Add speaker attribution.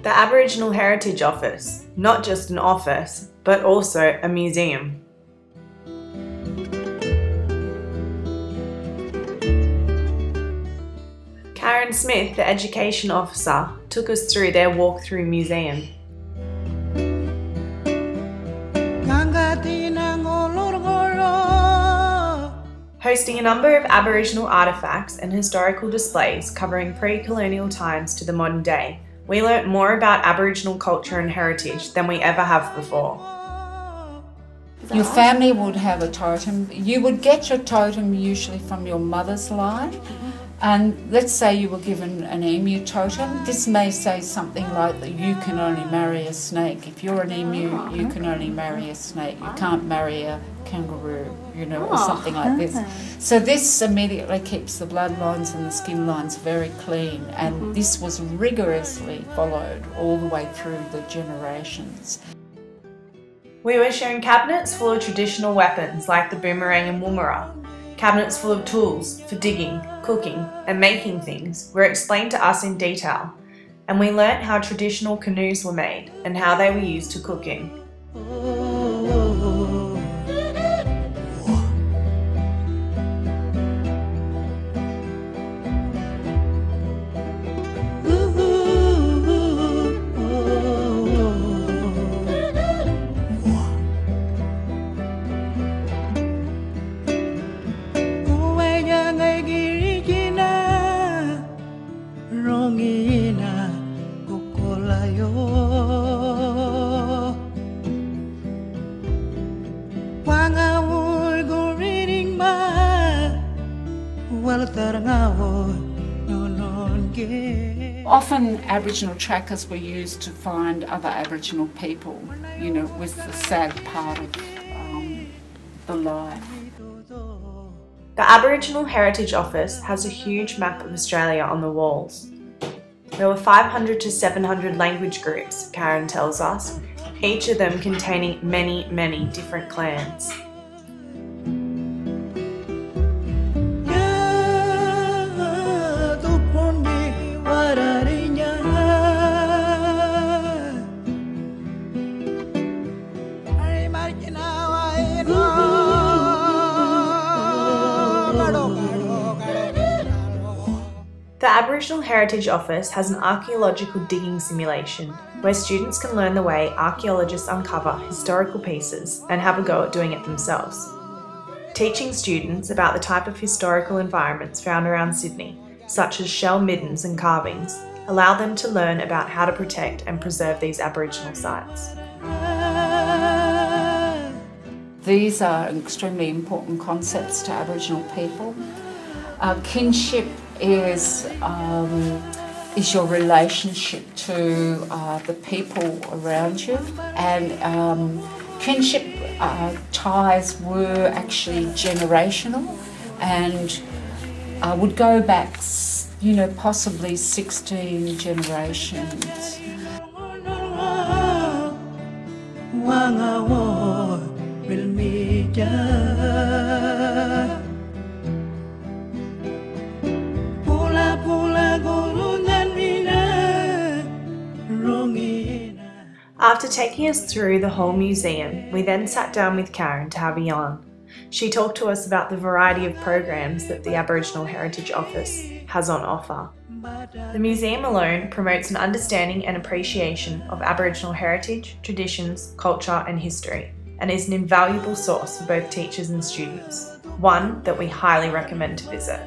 Speaker 1: The Aboriginal Heritage Office, not just an office, but also a museum. Karen Smith, the Education Officer, took us through their walk-through museum. Hosting a number of Aboriginal artefacts and historical displays covering pre-colonial times to the modern day, we learnt more about Aboriginal culture and heritage than we ever have before.
Speaker 2: Your family would have a totem. You would get your totem usually from your mother's line. And let's say you were given an emu totem. This may say something like that you can only marry a snake. If you're an emu, you can only marry a snake. You can't marry a kangaroo, or something like this. So this immediately keeps the bloodlines and the skin lines very clean. And this was rigorously followed all the way through the generations.
Speaker 1: We were shown cabinets full of traditional weapons like the boomerang and woomera. Cabinets full of tools for digging, cooking and making things were explained to us in detail, and we learnt how traditional canoes were made and how they were used to cook in.
Speaker 2: Often Aboriginal trackers were used to find other Aboriginal people, with the sad part of the life.
Speaker 1: The Aboriginal Heritage Office has a huge map of Australia on the walls. There were 500 to 700 language groups, Karen tells us, each of them containing many, many different clans. The Aboriginal Heritage Office has an archaeological digging simulation where students can learn the way archaeologists uncover historical pieces and have a go at doing it themselves. Teaching students about the type of historical environments found around Sydney, such as shell middens and carvings, allow them to learn about how to protect and preserve these Aboriginal sites.
Speaker 2: These are extremely important concepts to Aboriginal people. Kinship is your relationship to the people around you, and kinship ties were actually generational and would go back, possibly 16 generations.
Speaker 1: After taking us through the whole museum, we then sat down with Karen to have a yarn. She talked to us about the variety of programs that the Aboriginal Heritage Office has on offer. The museum alone promotes an understanding and appreciation of Aboriginal heritage, traditions, culture and history, and is an invaluable source for both teachers and students, one that we highly recommend to visit.